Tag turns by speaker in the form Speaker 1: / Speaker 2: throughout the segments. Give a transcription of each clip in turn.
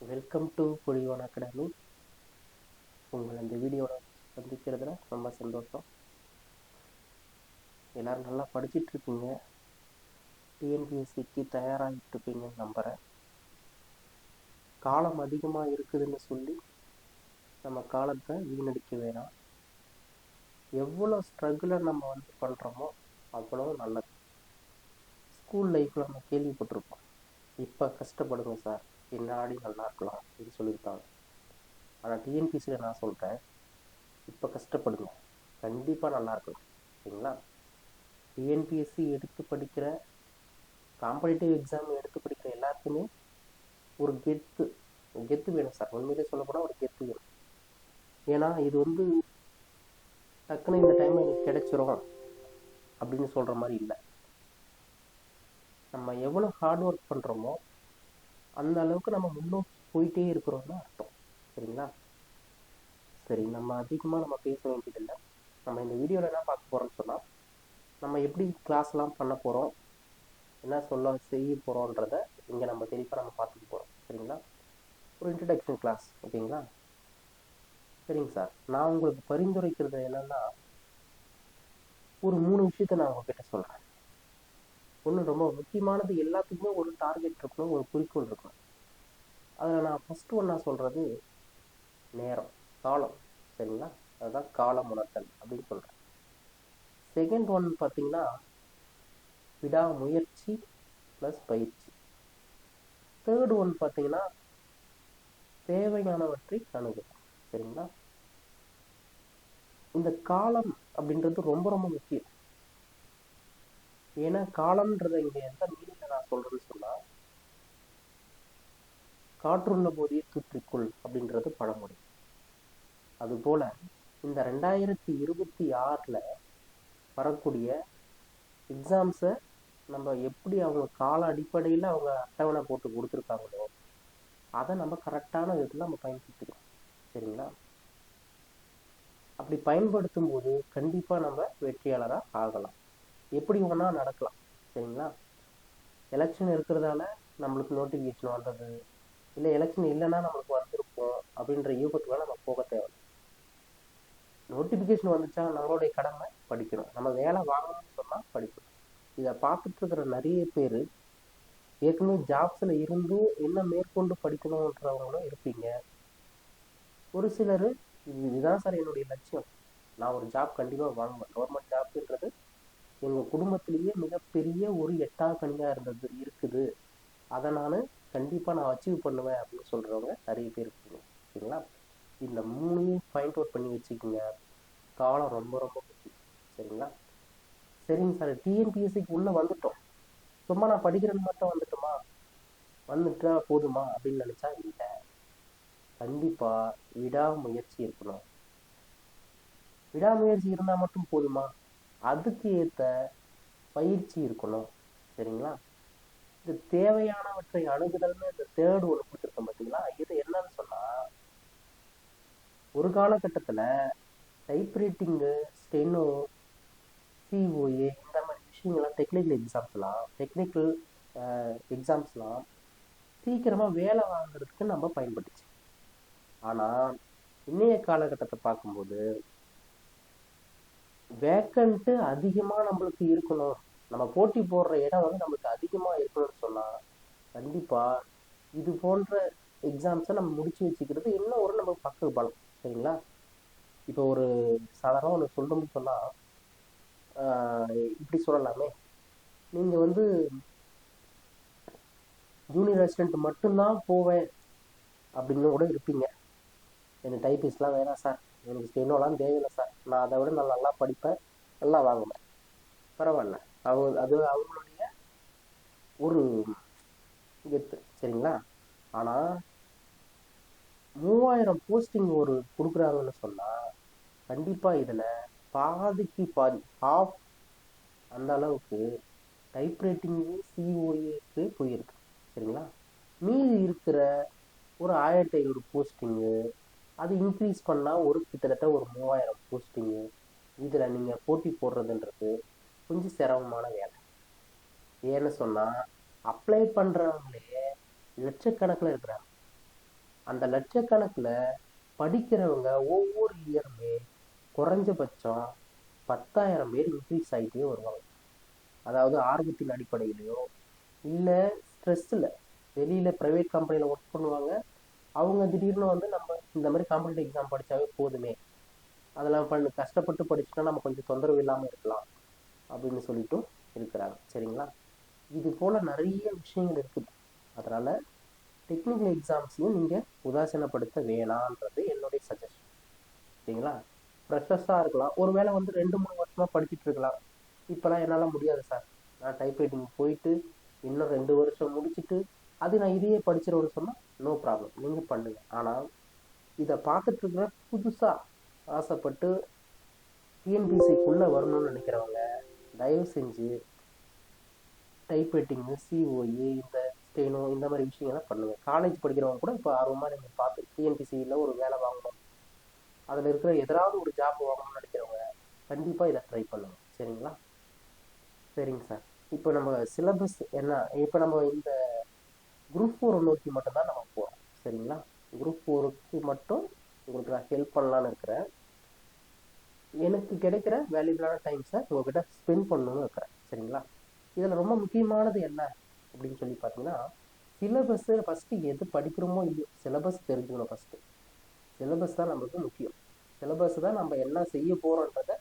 Speaker 1: Welcome to பொழிவான் academy. உங்களை இந்த வீடியோவில் சந்திக்கிறதுல ரொம்ப சந்தோஷம். எல்லோரும் நல்லா படிச்சிட்ருக்கீங்க, டிஎன்பிஎஸ்சிக்கு தயாராகிட்டு இருப்பீங்கன்னு நம்புகிறேன். காலம் அதிகமாக இருக்குதுன்னு சொல்லி நம்ம காலத்தை வீணடிக்க வேணாம். எவ்வளோ ஸ்ட்ரகிளை நம்ம பண்ணுறோமோ அவ்வளோ நல்லது. ஸ்கூல் லைஃப்பில் நம்ம கேள்விப்பட்டிருப்போம், இப்போ கஷ்டப்படுங்க சார், பின்னாடி நல்லா இருக்கலாம் அப்படின்னு சொல்லியிருக்காங்க. ஆனால் டிஎன்பிஎஸ்சியில் நான் சொல்கிறேன், இப்போ கஷ்டப்படுங்க, கண்டிப்பாக நல்லா இருக்கலாம். சரிங்களா? டிஎன்பிஎஸ்சி எடுத்து படிக்கிற, காம்படிட்டிவ் எக்ஸாம் எடுத்து படிக்கிற எல்லாருக்குமே ஒரு கெத்து வேணும் சார். உண்மையிலே சொல்லப்போனால் ஒரு கெத்து வேணும். ஏன்னா இது டக்குன்னு இந்த டைம் எனக்கு கிடைச்சிரும் அப்படின்னு சொல்கிற மாதிரி இல்லை. நம்ம எவ்வளோ ஹார்ட் ஒர்க் பண்ணுறோமோ அந்த அளவுக்கு நம்ம முன்னோக்கி போயிட்டே இருக்கிறோம்னு அர்த்தம். சரிங்களா? சரி, நம்ம அதிகமாக பேச வேண்டியதில்லை. நம்ம இந்த வீடியோவில் என்ன பார்க்க போகிறோம்னு சொன்னால், நம்ம எப்படி கிளாஸ்லாம் பண்ண போகிறோம், என்ன செய்ய போகிறோன்றத இங்கே நம்ம தெளிவாக நம்ம பார்த்துக்க போகிறோம். சரிங்களா? ஒரு இன்ட்ரடக்ஷன் கிளாஸ், ஓகேங்களா? சரிங்க சார், நான் உங்களுக்கு பரிந்துரைக்கிறது என்னென்னா, ஒரு 3 விஷயத்த நான் உங்ககிட்ட சொல்கிறேன். ஒன்று ரொம்ப முக்கியமானது, எல்லாத்துக்குமே ஒரு டார்கெட் இருக்கணும், ஒரு குறிக்கோள் இருக்கணும். அதில் நான் ஃபஸ்ட்டு ஒன்றா சொல்கிறது நேரம், காலம். சரிங்களா? அதுதான் காலம் உணர்த்தல் அப்படின்னு சொல்கிறேன். செகண்ட் ஒன் பார்த்தீங்கன்னா விடாமுயற்சி ப்ளஸ் பயிற்சி. தேர்ட் ஒன் பார்த்தீங்கன்னா தேவையானவற்றை அணுகுது. சரிங்களா? இந்த காலம் அப்படின்றது ரொம்ப ரொம்ப முக்கியம். ஏன்னா காலம்ன்றதை இங்கே எந்த மீனிங்ல நான் சொல்றேன்னு சொன்னா, காற்றுள்ள போதே தூற்றிக்குள் அப்படின்றது பழமொழி. அதுபோல இந்த 2026 வரக்கூடிய எக்ஸாம்ஸை நம்ம எப்படி அவங்க கால அடிப்படையில் அவங்க அட்டவணை போட்டு கொடுத்துருக்காங்களோ அதை நம்ம கரெக்டான விதத்தில் நம்ம பயன்படுத்திக்கிறோம். சரிங்களா? அப்படி பயன்படுத்தும் போது கண்டிப்பாக நம்ம வெற்றியாளராக ஆகலாம். எப்படி ஒன்றா நடக்கலாம். சரிங்களா? எலெக்ஷன் இருக்கிறதால நம்மளுக்கு நோட்டிஃபிகேஷன் வந்தது, இல்லை எலெக்ஷன் இல்லைன்னா நம்மளுக்கு வந்திருப்போம் அப்படின்ற யூகத்துக்குலாம் நம்ம போக தேவை. நோட்டிஃபிகேஷன் வந்துச்சா நம்மளுடைய கடமை படிக்கணும். நம்ம வேலை வாங்கணும்னு சொன்னால் படிக்கணும். இதை பார்த்துட்டு இருக்கிற நிறைய பேர் ஏற்கனவே ஜாப்ஸில் இருந்தும் என்ன மேற்கொண்டு படிக்கணுன்றவங்களும் இருப்பீங்க. ஒரு சிலர் இதுதான் சார் என்னுடைய லட்சியம், நான் ஒரு ஜாப் கண்டிப்பாக வாங்குவேன், கவர்மெண்ட் ஜாப்ன்றது எங்கள் குடும்பத்திலேயே மிகப்பெரிய ஒரு எட்டாக்கனியாக இருக்குது, அதை நான் கண்டிப்பாக நான் அச்சீவ் பண்ணுவேன் அப்படின்னு சொல்கிறவங்க நிறைய பேர் இருக்கீங்க. சரிங்களா? இந்த 3 பாயிண்ட் அவுட் பண்ணி வச்சுக்கோங்க. காலம் ரொம்ப ரொம்ப முக்கியம். சரிங்களா? சரிங்க சார், டிஎன்பிஎஸ்சிக்கு உள்ளே வந்துட்டோம், சும்மா நான் படிக்கிறது மட்டும் வந்துட்டா போதுமா அப்படின்னு நினச்சா இல்லை. கண்டிப்பாக விடாமுயற்சி இருக்கணும். விடாமுயற்சி இருந்தால் மட்டும் போதுமா? அதுக்கு ஏற்ற பயிற்சி இருக்கணும். சரிங்களா? இது தேவையானவற்றை அணுகுதல்னு இந்த தேர்டு ஒன்று கொடுத்துருக்கோம் பார்த்தீங்களா? இது என்னன்னு சொன்னால், ஒரு காலகட்டத்தில் டைப்ரைட்டிங்கு, ஸ்டெனோ, சிஓஏ இந்த மாதிரி விஷயங்கள்லாம் டெக்னிக்கல் எக்ஸாம்ஸ்லாம் சீக்கிரமாக வேலை வாங்குறதுக்கு நம்ம பயன்பட்டுச்சு. ஆனால் இன்றைய காலகட்டத்தை பார்க்கும்போது வேக்கண்ட்டு அதிகமாக நம்மளுக்கு இருக்கணும், நம்ம போட்டி போடுற இடம் நம்மளுக்கு அதிகமாக இருக்கணும்னு சொன்னால் கண்டிப்பாக இது போன்ற எக்ஸாம்ஸை நம்ம முடிச்சு வச்சுக்கிறது இன்னும் ஒரு நம்ம பக்க பலம். சரிங்களா? இப்போ ஒரு சாதாரண ஒன்று சொல்லணும்னு சொன்னால் இப்படி சொல்லலாமே, நீங்கள் ஜூனியர் அசிஸ்டன்ட் மட்டும்தான் போவேன் அப்படின்னு கூட இருப்பீங்க. எனக்கு டைப்பிஸ்ட்லாம் வேணாம் சார், எனக்கு ஸ்டெனோலாம் தேவையில்லை சார், நான் அதை விட நான் நல்லா படிப்பேன், நல்லா வாங்குவேன். பரவாயில்ல, அவங்களுடைய ஒரு கெத்து. சரிங்களா? ஆனால் 3000 போஸ்டிங் ஒரு கொடுக்குறாங்கன்னு சொன்னால் கண்டிப்பாக இதில் பாதிக்கு பாதி, ஹாஃப் அந்த அளவுக்கு டைப்ரைட்டிங்கு, சிஓஏக்கு போயிருக்கு. சரிங்களா? மீதி இருக்கிற ஒரு 1500 போஸ்டிங்கு அது இன்க்ரீஸ் பண்ணால் கிட்டத்தட்ட ஒரு 3000 போஸ்டிங்கு. இதில் நீங்கள் போட்டி போடுறதுன்றது கொஞ்சம் சிரமமான வேலை. ஏன்னு சொன்னால் அப்ளை பண்ணுறவங்களே லட்சக்கணக்கில் இருக்கிறாங்க. அந்த லட்சக்கணக்கில் படிக்கிறவங்க ஒவ்வொரு இயருமே குறைஞ்சபட்சம் 10,000 பேர் இன்க்ரீஸ் ஆகிட்டே வருவாங்க. அதாவது ஆர்வத்தின் அடிப்படையிலையோ இல்லை ஸ்ட்ரெஸ்ஸில் வெளியில் ப்ரைவேட் கம்பெனியில் ஒர்க் பண்ணுவாங்க. அவங்க திடீர்னு வந்து நம்ம இந்த மாதிரி காம்படிட்டிவ் எக்ஸாம் படித்தாவே போதுமே, அதெல்லாம் கஷ்டப்பட்டு படிச்சுட்டா நம்ம கொஞ்சம் தொந்தரவு இல்லாமல் இருக்கலாம் அப்படின்னு சொல்லிட்டு இருக்கிறாங்க. சரிங்களா? இது போல் நிறைய விஷயங்கள் இருக்குது. அதனால் டெக்னிக்கல் எக்ஸாம்ஸையும் நீங்கள் உதாசீனப்படுத்த வேணான்றது என்னுடைய சஜஷன். சரிங்களா? ஃப்ரெஷர்ஸாக இருக்கலாம், ஒரு வேளை வந்து 2-3 வருஷமாக படிச்சுட்டு இருக்கலாம். இப்போலாம் என்னால் முடியாது சார், நான் டைப்ரைட்டிங் போயிட்டு இன்னும் 2 வருஷம் முடிச்சுட்டு அது நான் இதையே படிச்சிருவேன்னு சொன்னால் நோ ப்ராப்ளம், நீங்கள் பண்ணுங்கள். ஆனால் இதை பார்த்துட்டு இருக்கிற புதுசாக ஆசைப்பட்டு டிஎன்பிசிக்குள்ளே வரணும்னு நினைக்கிறவங்க தயவு செஞ்சு டைப்ரைட்டிங்கு, சிஓஏ, இந்த ஸ்டெனோ, இந்த மாதிரி விஷயங்கள்லாம் பண்ணுங்கள். காலேஜ் படிக்கிறவங்க கூட இப்போ ஆர்வமாக நீங்கள் பார்த்து டிஎன்பிசியில் ஒரு வேலை வாங்கணும், அதில் இருக்கிற எதாவது ஒரு ஜாப் வாங்கணும்னு நினைக்கிறவங்க கண்டிப்பாக இதை ட்ரை பண்ணுங்கள். சரிங்களா? சரிங்க சார். இப்போ நம்ம சிலபஸ் என்ன, இப்போ நம்ம இந்த குரூப் 4 நோக்கி மட்டும்தான் நம்ம போகிறோம். சரிங்களா? குரூப் 4க்கு மட்டும் உங்களுக்கு நான் ஹெல்ப் பண்ணலான்னு இருக்கிறேன். எனக்கு கிடைக்கிற வேல்யூபிளான டைம்ஸை உங்கள்கிட்ட ஸ்பெண்ட் பண்ணணும்னு இருக்கிறேன். சரிங்களா? இதில் ரொம்ப முக்கியமானது என்ன அப்படின்னு சொல்லி பார்த்தீங்கன்னா, சிலபஸ்ஸு ஃபஸ்ட்டு எது படிக்கிறோமோ இல்லையோ சிலபஸ் தெரிஞ்சுக்கணும். ஃபஸ்ட்டு சிலபஸ் தான் நம்மளுக்கு முக்கியம். சிலபஸ் தான் நம்ம என்ன செய்ய போகிறோன்றதை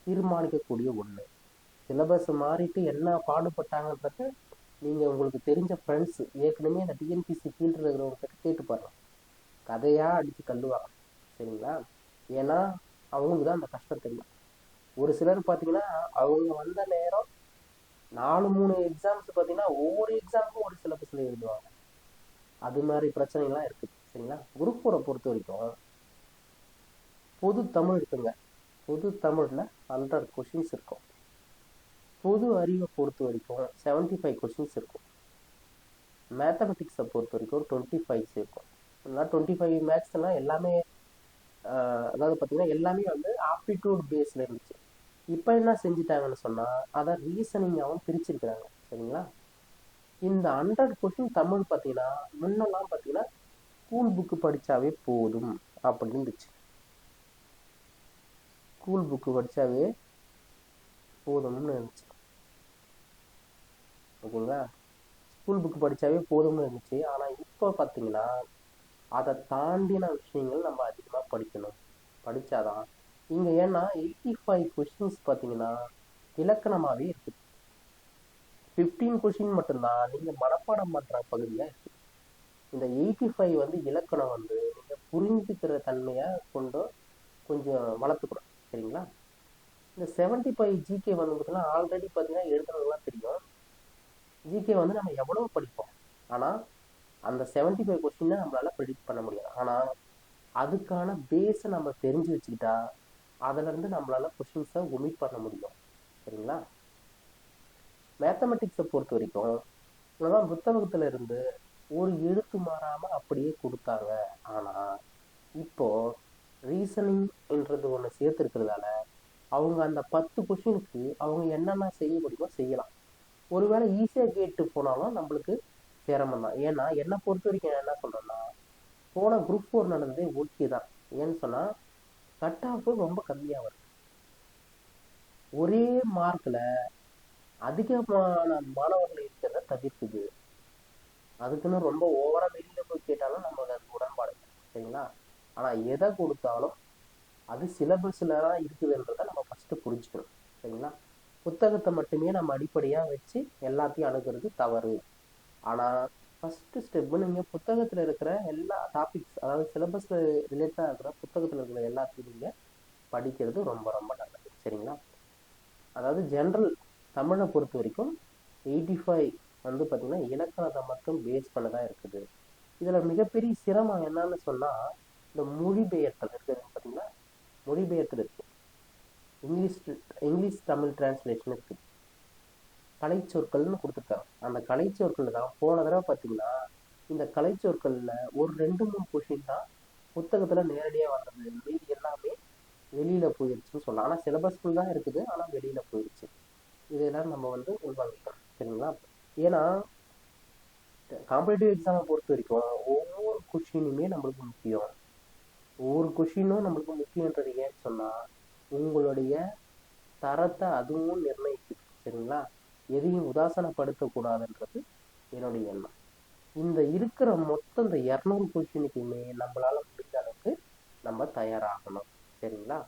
Speaker 1: தீர்மானிக்கக்கூடிய ஒன்று. சிலபஸ் மாறிட்டு என்ன பாடுபட்டாங்கன்றத நீங்கள் உங்களுக்கு தெரிஞ்ச ஃப்ரெண்ட்ஸ் ஏற்கனவே அந்த டிஎன்பிசி ஃபீல்டில் இருக்கிறவங்ககிட்ட கேட்டு பாருங்கள். கதையாக அடித்து தள்ளுவாங்க. சரிங்களா? ஏன்னா அவங்களுக்கு தான் அந்த கஷ்டம் தெரியும். ஒரு சிலர் பார்த்தீங்கன்னா அவங்க வந்த நேரம் 4-3 எக்ஸாம்ஸ் பார்த்தீங்கன்னா ஒவ்வொரு எக்ஸாமுக்கும் ஒரு சிலபஸில் எழுதுவாங்க. அது மாதிரி பிரச்சனைகள்லாம் இருக்குது. சரிங்களா? குரூப் 4 பொறுத்த வரைக்கும் பொது தமிழ் இருக்குங்க. பொது தமிழில் 100 கொஷின்ஸ் இருக்கும். பொது அறிவை பொறுத்த வரைக்கும் 75 கொஷின்ஸ் இருக்கும். மேத்தமெட்டிக்ஸை பொறுத்த வரைக்கும் 25 இருக்கும். 25 மேக்ஸ்லாம் எல்லாமே அதாவது பார்த்தீங்கன்னா எல்லாமே வந்து ஆப்டிடியூட் பேஸில் இருந்துச்சு. இப்போ என்ன செஞ்சுட்டாங்கன்னு சொன்னால் அதை ரீசனிங்காகவும் பிரிச்சிருக்கிறாங்க. சரிங்களா? இந்த 100 கொஷின் தமிழ் பார்த்தீங்கன்னா முன்னெல்லாம் பார்த்தீங்கன்னா ஸ்கூல் புக்கு படித்தாவே போதும் அப்படின்னு இருந்துச்சு. ஸ்கூல் புக்கு படித்தாவே போதும்னு இருந்துச்சு. ஓகேங்களா? ஸ்கூல் புக்கு படித்தாவே போதும்னு இருந்துச்சு. ஆனால் இப்போ பார்த்தீங்கன்னா அதை தாண்டின விஷயங்கள் நம்ம அதிகமாக படிக்கணும். படித்தாதான் இங்கே ஏன்னா 85 கொஷின்ஸ் பார்த்தீங்கன்னா இலக்கணமாகவே இருக்குது. 15 கொஷின் மட்டும்தான் நீங்கள் மனப்பாடம் பண்ணுற பகுதியாக இருக்குது. இந்த 85 வந்து இலக்கணம் வந்து நீங்கள் புரிஞ்சுக்கிற தன்மையாக கொண்டு கொஞ்சம் வளர்த்துக்கணும். சரிங்களா? இந்த 75 ஜிகே வந்து பார்த்தீங்கன்னா ஆல்ரெடி பார்த்தீங்கன்னா எழுதுறதுலாம் தெரியும். ஜிகே வந்து நம்ம எவ்வளோ படிப்போம், ஆனால் அந்த 75 கொஸ்டினை நம்மளால் ப்ரெடிக்ட் பண்ண முடியாது. ஆனால் அதுக்கான பேஸை நம்ம தெரிஞ்சு வச்சுக்கிட்டா அதிலேருந்து நம்மளால் கொஷின்ஸை ஒமிட் பண்ண முடியும். சரிங்களா? மேத்தமெட்டிக்ஸை பொறுத்த வரைக்கும் இதெல்லாம் புத்தகத்தில் இருந்து ஒரு எழுத்து மாறாமல் அப்படியே கொடுத்தாங்க. ஆனால் இப்போது ரீசனிங் என்றது ஒன்று சேர்த்துருக்கிறதால அவங்க அந்த 10 கொஷினுக்கு அவங்க என்னென்ன செய்ய முடியுமோ செய்யலாம். ஒருவேளை ஈஸியாக கேட்டு போனாலும் நம்மளுக்கு சிரமம் தான். ஏன்னா என்னை பொறுத்த வரைக்கும் என்ன சொல்கிறேன்னா, போன குரூப் 4 நடந்ததே ஓகே தான். ஏன்னு சொன்னால் கட் ஆஃப் ரொம்ப கம்மியாக வருது. ஒரே மார்க்கில் அதிகமான மாணவர்கள் இருக்கிறத தவிர்க்குது. அதுக்குன்னு ரொம்ப ஓவராக வெளியில் போய் கேட்டாலும் நமக்கு அது உடன்பாடு. சரிங்களா? ஆனால் எதை கொடுத்தாலும் அது சிலபஸில் தான் இருக்குதுன்றதை நம்ம ஃபஸ்ட்டு புரிஞ்சுக்கணும். சரிங்களா? புத்தகத்தை மட்டுமே நம்ம அடிப்படையாக வச்சு எல்லாத்தையும் அணுகிறது தவறு. ஆனால் ஃபஸ்ட்டு ஸ்டெப்பு நீங்கள் புத்தகத்தில் இருக்கிற எல்லா டாபிக்ஸ், அதாவது சிலபஸில் ரிலேட்டடாக இருக்கிற புத்தகத்தில் இருக்கிற எல்லாத்தையும் நீங்கள் படிக்கிறது ரொம்ப ரொம்ப நல்லது. சரிங்களா? அதாவது ஜென்ரல் தமிழை பொறுத்த வரைக்கும் 85 வந்து பார்த்திங்கன்னா இலக்கணத்தை மட்டும் பேஸ் பண்ண தான் இருக்குது. இதில் மிகப்பெரிய சிரமம் என்னன்னு சொன்னால் இந்த மொழிபெயர்த்தல் இருக்குதுன்னு பார்த்தீங்கன்னா, மொழிபெயர்த்தல் இருக்குது. இங்கிலீஷ் தமிழ் டிரான்ஸ்லேஷன் இருக்குது. கலைச்சொற்கள்னு கொடுத்துருக்காங்க. அந்த கலைச்சொற்கள் தான் போன தடவை பார்த்தீங்கன்னா இந்த கலைச்சொற்களில் ஒரு 2-3 கொஷின் தான் புத்தகத்தில் நேரடியாக வந்தது. மீதி எல்லாமே வெளியில் போயிடுச்சுன்னு சொல்லலாம். ஆனால் சிலபஸ்க்குள் தான் இருக்குது, ஆனால் வெளியில் போயிடுச்சு. இதெல்லாம் நம்ம வந்து உள்வாங்கிக்கணும். சரிங்களா? ஏன்னா காம்படிட்டிவ் எக்ஸாமை பொறுத்த வரைக்கும் ஒவ்வொரு கொஷினுமே நம்மளுக்கு முக்கியம். ஒவ்வொரு கொஷினும் நம்மளுக்கு முக்கியன்றது ஏன்னு சொன்னால் உங்களுடைய தரத்தை அதுவும் நிர்ணயிக்குது. சரிங்களா? எதையும் உதாசனப்படுத்தக்கூடாதுன்றது என்னுடைய எண்ணம். இந்த இருக்கிற மொத்தம் இந்த 200 கொஷினுக்குமே நம்மளால முடிஞ்ச அளவுக்கு நம்ம தயாராகணும். சரிங்களா?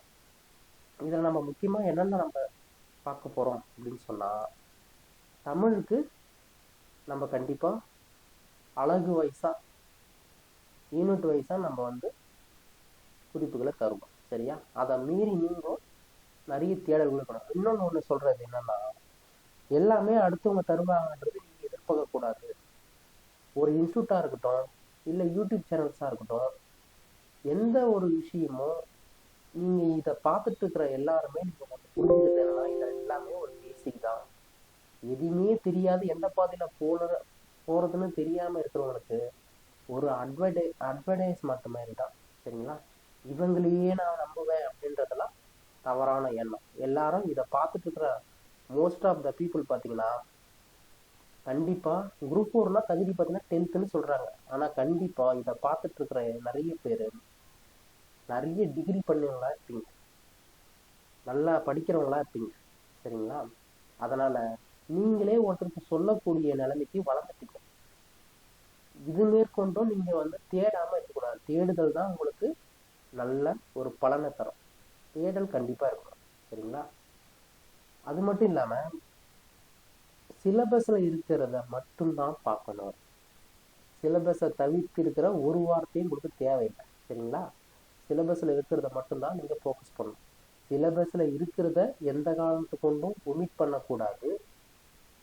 Speaker 1: இதில் நம்ம முக்கியமாக என்னென்ன நம்ம பார்க்க போகிறோம் அப்படின்னு சொன்னால், தமிழுக்கு நம்ம கண்டிப்பாக அழகு வயசாக யூனிட் வைஸாக நம்ம வந்து குறிப்புகளை தருவோம். சரியா? அதை மீறி நீங்களும் நிறைய தேடல்கள் இருக்கணும். இன்னொன்று ஒன்று சொல்கிறது என்னன்னா, எல்லாமே அடுத்தவங்க தருவாங்கன்றது நீங்கள் எதிர்பார்க்கக்கூடாது. ஒரு இன்ஸ்டியூட்டாக இருக்கட்டும், இல்லை யூடியூப் சேனல்ஸாக இருக்கட்டும், எந்த ஒரு விஷயமும் நீங்கள் இதை பார்த்துட்டு இருக்கிற எல்லாருமே நீங்கள் வந்து புரிஞ்சுக்கிட்டேன்னா இது எல்லாமே ஒரு பேசிக் தான். எதுவுமே தெரியாது, எந்த பாதையில் போகிறதுன்னு தெரியாமல் இருக்கிறவங்களுக்கு ஒரு அட்வர்டைஸ்மெண்ட் மாதிரி தான். சரிங்களா? இவங்களையே நான் நம்புவேன் அப்படின்றதெல்லாம் தவறான எண்ணம். எல்லாரும் இதை பார்த்துட்டு இருக்கிற மோஸ்ட் ஆஃப் த பீப்புள் பார்த்தீங்கன்னா கண்டிப்பாக குரூப் 4னா தகுதி பார்த்தீங்கன்னா 10th சொல்கிறாங்க. ஆனால் கண்டிப்பாக இதை பார்த்துட்டு இருக்கிற நிறைய பேர் நிறைய டிகிரி பண்ணவங்களா இருப்பீங்க, நல்லா படிக்கிறவங்களா இருப்பீங்க. சரிங்களா? அதனால் நீங்களே ஒருத்தருக்கு சொல்லக்கூடிய நிலைமைக்கு வளர்ந்துட்டீங்க. இது மேற்கொண்டும் நீங்கள் வந்து தேடாமல் இருக்கக்கூடாது. தேடுதல் தான் உங்களுக்கு நல்ல ஒரு பலனை தரும். தேடல் கண்டிப்பாக இருக்கணும். சரிங்களா? அது மட்டும் இல்லாமல் சிலபஸில் இருக்கிறத மட்டும்தான் பார்க்கணும். சிலபஸை தவிர்த்து இருக்கிற ஒரு வார்த்தையும் உங்களுக்கு தேவையில்லை. சரிங்களா? சிலபஸில் இருக்கிறத மட்டும்தான் நீங்கள் ஃபோக்கஸ் பண்ணணும். சிலபஸில் இருக்கிறத எந்த காரணத்தை கொண்டும் ஒமிட் பண்ணக்கூடாது.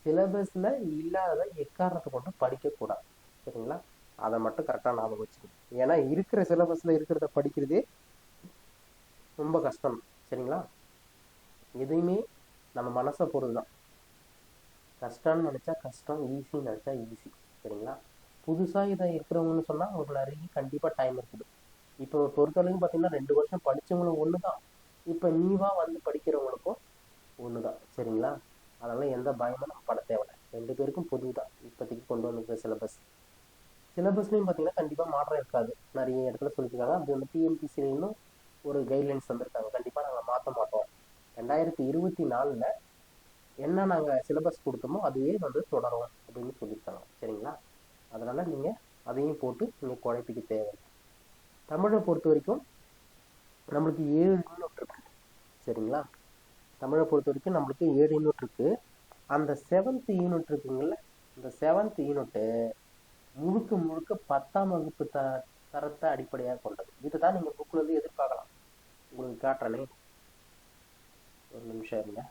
Speaker 1: சிலபஸில் இல்லாத எக்காரணத்தை கொண்டும் படிக்கக்கூடாது. சரிங்களா? அதை மட்டும் கரெக்டாக ஞாபகம் வச்சுக்கணும். ஏன்னா இருக்கிற சிலபஸில் இருக்கிறத படிக்கிறதே ரொம்ப கஷ்டம். சரிங்களா? எதையுமே நம்ம மனசை பொறுத்து தான். கஷ்டம்னு நினச்சா கஷ்டம், ஈஸின்னு நினச்சா ஈஸி. சரிங்களா? புதுசாக இதை இருக்கிறவங்கன்னு சொன்னால் உங்களுக்கு நிறைய கண்டிப்பாக டைம் இருக்குது. இப்போ பொறுத்தவரைக்கும் பார்த்தீங்கன்னா 2 வருஷம் படித்தவங்களும் ஒன்று தான், இப்போ நீவாக வந்து படிக்கிறவங்களுக்கும் ஒன்று தான். சரிங்களா? அதனால் எந்த பயமும் நம்ம பட தேவையில்லை. 2 பேருக்கும் பொது தான் இப்போதைக்கு கொண்டு வந்துருக்க சிலபஸ். சிலபஸ்லையும் பார்த்தீங்கன்னா கண்டிப்பாக மாற்றம் இருக்காது. நிறைய இடத்துல சொல்லியிருக்காங்க. அது வந்து டிஎன்பிசிலையும் ஒரு கைட்லைன்ஸ் வந்திருக்காங்க. கண்டிப்பாக நாங்கள் மாற்ற மாட்டோம். 2024 என்ன நாங்கள் சிலபஸ் கொடுத்தோமோ அதுவே வந்து தொடரும் அப்படின்னு சொல்லியிருக்காங்க. சரிங்களா? அதனால் நீங்கள் அதையும் போட்டு நீங்கள் குழப்பிக்க தேவை. தமிழை பொறுத்த வரைக்கும் நம்மளுக்கு 7 யூனிட் இருக்குது. சரிங்களா? தமிழை பொறுத்த வரைக்கும் நம்மளுக்கு 7 யூனிட் இருக்குது. அந்த 7th யூனிட் இருக்குங்கள, இந்த 7th யூனிட்டு முழுக்க முழுக்க 10ஆம் வகுப்பு தரத்தை அடிப்படையாக கொண்டது. இதை தான் நீங்கள் புக்கில் இருந்து எதிர்பார்க்கலாம். உங்களுக்கு காட்டுறேனே, ஒரு நிமிஷம் இருங்க.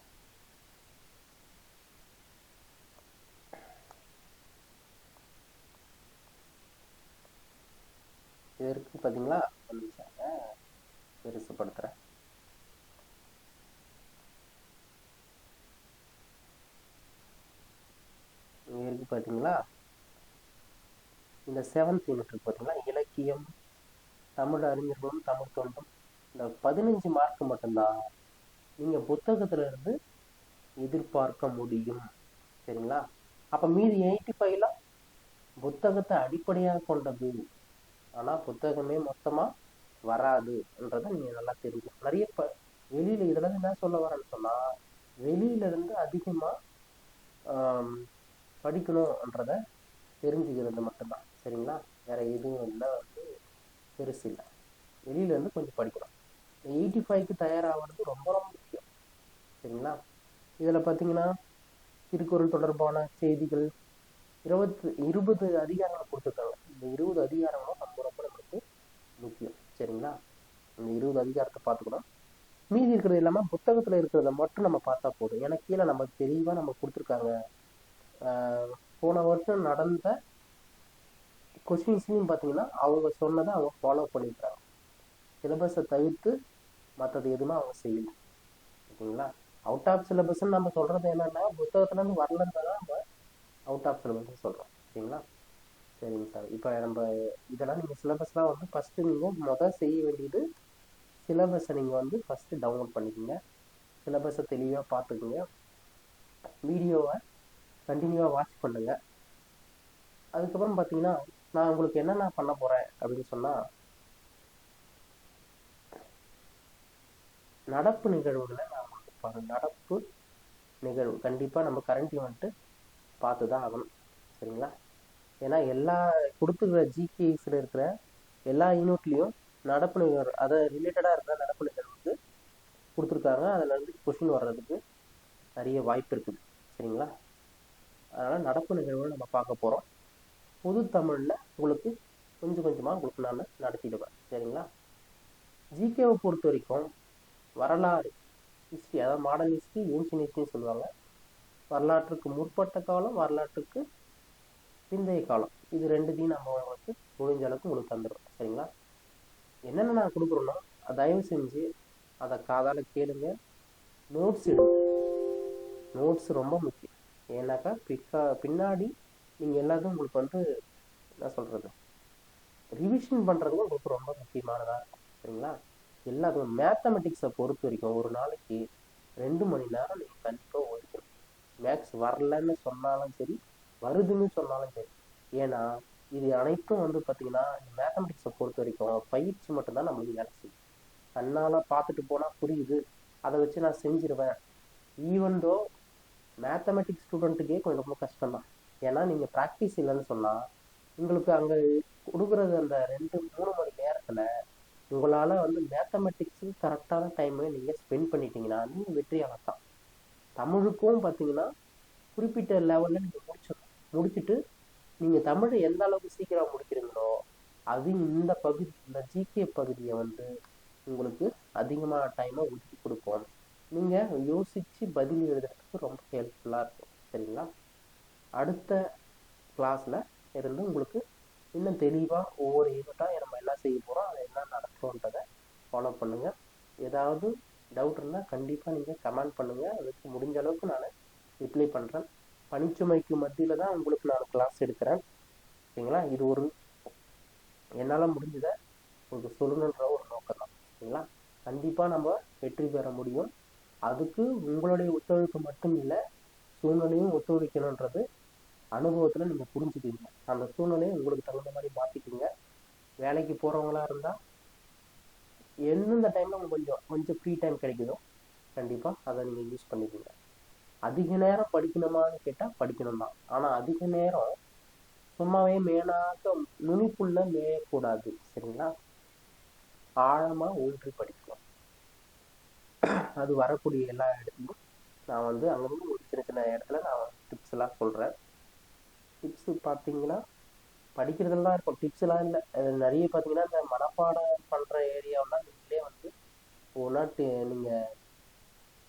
Speaker 1: இது இருக்கு பார்த்தீங்களா? ஒரு நிமிஷம் பெருசுப்படுத்துகிறேன். இங்கே இருக்கு பார்த்தீங்களா? இந்த 7th யூனிட் இருக்கு பார்த்தீங்களா? இலக்கியம், தமிழ் அறிஞர்களும் தமிழ் தொண்டும். இந்த 15 மார்க் மட்டும்தான் நீங்கள் புத்தகத்துல இருந்து எதிர்பார்க்க முடியும். சரிங்களா? அப்போ மீதி 85லாம் புத்தகத்தை அடிப்படையாக கொண்டது. ஆனால் புத்தகமே மொத்தமாக வராதுன்றதை நீங்கள் நல்லா தெரிஞ்சுக்கணும். நிறைய வெளியில் இதில் என்ன சொல்ல வரேன்னு சொன்னால், வெளியிலேருந்து அதிகமாக படிக்கணுன்றதை தெரிஞ்சுக்கிறது மட்டும்தான். சரிங்களா? வேறு எதுவும் இல்லை வந்து பெருசு இல்லை. வெளியிலேருந்து கொஞ்சம் படிக்கணும். 85க்கு தயாராகிறது ரொம்ப ரொம்ப முக்கியம். சரிங்களா? இதில் பார்த்தீங்கன்னா திருக்குறள் தொடர்பான செய்திகள் 20 அதிகாரங்களை கொடுத்துருக்காங்க. இந்த 20 அதிகாரங்களும் ரொம்ப ரொம்ப நம்மளுக்கு முக்கியம். சரிங்களா? இந்த 20 அதிகாரத்தை பார்த்துக்கணும். மீதி இருக்கிறது இல்லாமல் புத்தகத்தில் இருக்கிறத மட்டும் நம்ம பார்த்தா போதும். ஏன்னா கீழே நம்ம தெளிவாக நம்ம கொடுத்துருக்காங்க. போன வருஷம் நடந்த கொஸ்டின்ஸ்லையும் பார்த்தீங்கன்னா அவங்க சொன்னதை அவங்க ஃபாலோ பண்ணியிருக்காங்க. சிலபஸை தவிர்த்து மற்றது எதுவுமே அவங்க செய்யலை. ஓகேங்களா? அவுட் ஆஃப் சிலபஸ்ன்னு நம்ம சொல்கிறது என்னென்னா புத்தகத்துலேருந்து வரலன்னு தான் நம்ம அவுட் ஆஃப் சிலபஸ்ன்னு சொல்கிறோம். சரிங்களா? சரிங்க சார். இப்போ நம்ம இதெல்லாம் நீங்கள் சிலபஸ்லாம் வந்து ஃபஸ்ட்டு நீங்கள் செய்ய வேண்டியது சிலபஸை நீங்கள் வந்து ஃபஸ்ட்டு டவுன்லோட் பண்ணிக்கோங்க. சிலபஸை தெளிவாக பார்த்துக்குங்க. வீடியோவை கண்டினியூவாக வாட்ச் பண்ணுங்கள். அதுக்கப்புறம் பார்த்தீங்கன்னா நான் உங்களுக்கு என்னென்ன பண்ண போகிறேன் அப்படின்னு சொன்னால், நடப்பு நிகழ்வுகளை நான் உங்களுக்கு நடப்பு நிகழ்வு கண்டிப்பாக நம்ம கரண்ட் ஈவெண்ட்டு பார்த்து தான் ஆகணும். சரிங்களா? ஏன்னா எல்லா கொடுத்துக்கிற ஜிகேஸில் இருக்கிற எல்லா யூனிட்லேயும் நடப்பு நிகழ்வு அதை ரிலேட்டடாக இருக்கிற நடப்பு நிகழ்வுக்கு கொடுத்துருக்காங்க. அதில் இருந்து கொஷின் வர்றதுக்கு நிறைய வாய்ப்பு இருக்குது. சரிங்களா? அதனால் நடப்பு நிகழ்வுகளை நம்ம பார்க்க போகிறோம். பொது தமிழில் உங்களுக்கு கொஞ்சம் கொஞ்சமாக உங்களுக்கு நான் நடத்திடுவேன். சரிங்களா? ஜிகேவை பொறுத்த வரைக்கும் வரலாறு, ஹிஸ்ட்ரி, அதாவது மாடர்ன் ஹிஸ்ட்ரி, ஏன்ஷியன் ஹிஸ்ட்ரின்னு சொல்லுவாங்க. வரலாற்றுக்கு முற்பட்ட காலம், வரலாற்றுக்கு பிந்தைய காலம், இது ரெண்டுத்தையும் நம்ம உங்களுக்கு முடிஞ்ச அளவுக்கு உங்களுக்கு தந்துடும். சரிங்களா? என்னென்ன நான் கொடுக்குறோன்னா தயவு செஞ்சு அதை காதால் கேளுங்க, நோட்ஸ் எடுங்க. நோட்ஸ் ரொம்ப முக்கியம். ஏன்னாக்கா பின்னாடி நீங்கள் எல்லாத்தையும் உங்களுக்கு வந்து என்ன சொல்கிறது, ரிவிஷன் பண்ணுறதுக்கும் உங்களுக்கு ரொம்ப முக்கியமானதாக இருக்கும். சரிங்களா? எல்லாத்துக்கும் மேத்தமெட்டிக்ஸை பொறுத்த வரைக்கும் ஒரு நாளைக்கு 2 மணி நேரம் நீங்கள் கண்டிப்பாக ஒதுக்கணும். மேக்ஸ் வரலன்னு சொன்னாலும் சரி, வருதுன்னு சொன்னாலும் சரி. ஏன்னா இது அனைத்தும் வந்து பார்த்தீங்கன்னா மேத்தமெட்டிக்ஸை பொறுத்த வரைக்கும் பயிற்சி மட்டும்தான் நம்மளுக்கு வேலை செய்யும். கண்ணால் பார்த்துட்டு போனால் புரியுது, அதை வச்சு நான் செஞ்சிருவேன். ஈவன் தோ மேத்தமெட்டிக்ஸ் ஸ்டூடெண்ட்டுக்கே கொஞ்சம் ரொம்ப கஷ்டம்தான். ஏன்னா நீங்கள் ப்ராக்டிஸ் இல்லைன்னு சொன்னால் உங்களுக்கு அங்கே கொடுக்குறது அந்த 2-3 மணி நேரத்தில் உங்களால் வந்து மேத்தமெட்டிக்ஸு கரெக்டான டைமை நீங்கள் ஸ்பெண்ட் பண்ணிட்டீங்கன்னா நீங்கள் வெற்றியாளர் தான். தமிழுக்கும் பார்த்தீங்கன்னா குறிப்பிட்ட லெவலில் நீங்கள் முடிச்சுட்டு நீங்கள் தமிழை எந்த அளவுக்கு சீக்கிரம் முடிக்கிறீங்களோ அது இந்த பகுதி, இந்த ஜிகே பகுதியை வந்து உங்களுக்கு அதிகமான டைமை ஒதுக்கி கொடுப்போம். நீங்கள் யோசித்து பதில் எழுதுறதுக்கு ரொம்ப ஹெல்ப்ஃபுல்லாக இருக்கும். சரிங்களா? அடுத்த கிளாஸில் இருந்து உங்களுக்கு இன்னும் தெளிவாக ஒவ்வொரு யூனிட்டாக நம்ம என்ன செய்ய போகிறோம், அதை என்ன நடக்கிறோன்றதை ஃபாலோ பண்ணுங்கள். ஏதாவது டவுட் இருந்தால் கண்டிப்பாக நீங்கள் கமெண்ட் பண்ணுங்கள். அதுக்கு முடிஞ்ச அளவுக்கு நான் ரிப்ளை பண்ணுறேன். பணிச்சுமைக்கு மத்தியில் தான் உங்களுக்கு நான் கிளாஸ் எடுக்கிறேன். சரிங்களா? இது ஒரு என்னால் முடிஞ்சதை உங்களுக்கு சொல்லணுன்ற ஒரு நோக்கம் தான். சரிங்களா? கண்டிப்பாக நம்ம வெற்றி பெற முடியும். அதுக்கு உங்களுடைய ஒத்துழைப்பு மட்டும் இல்லை, சூழ்நிலையும் ஒத்துழைக்கணுன்றது அனுபவத்தில் நீங்கள் புரிஞ்சுக்கிங்க. அந்த சூழ்நிலையை உங்களுக்கு தகுந்த மாதிரி மாற்றிக்கிங்க. வேலைக்கு போகிறவங்களா இருந்தால் எந்தெந்த டைமில் உங்களுக்கு கொஞ்சம் ஃப்ரீ டைம் கிடைக்குதோ கண்டிப்பாக அதை நீங்கள் யூஸ் பண்ணிக்கோங்க. அதிக நேரம் படிக்கணுமான்னு கேட்டால் படிக்கணும் தான். ஆனால் அதிக நேரம் சும்மாவே மேனாக்க நுனிப்புள்ள மேயக்கூடாது. சரிங்களா? ஆழமாக ஊன்றி படிக்கணும். அது வரக்கூடிய எல்லா இடத்துலையும் நான் வந்து அங்கேருந்து ஒரு சின்ன சின்ன இடத்துல நான் டிப்ஸ் எல்லாம் சொல்கிறேன். டிப்ஸு பார்த்தீங்கன்னா படிக்கிறதுலாம் இருக்கும், டிப்ஸ்லாம் இல்லை. நிறைய பார்த்தீங்கன்னா இந்த மனப்பாடம் பண்ணுற ஏரியாவெலாம் நீங்களே வந்து ஒவ்வொன்றா நீங்கள்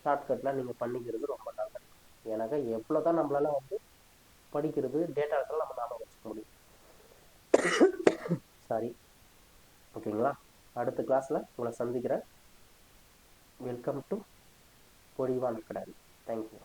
Speaker 1: ஷார்ட்கட்லாம் நீங்கள் பண்ணிக்கிறது ரொம்ப நல்லது. ஏன்னாக்கா எவ்வளோ தான் நம்மளால வந்து படிக்கிறது டேட்டாக்கெல்லாம் நம்ம ஞாபகம் வச்சுக்க முடியும். சாரி. ஓகேங்களா? அடுத்த கிளாஸில் உங்களை சந்திக்கிறேன். வெல்கம் டு பொடிவான் அகாடமி. தேங்க்யூ.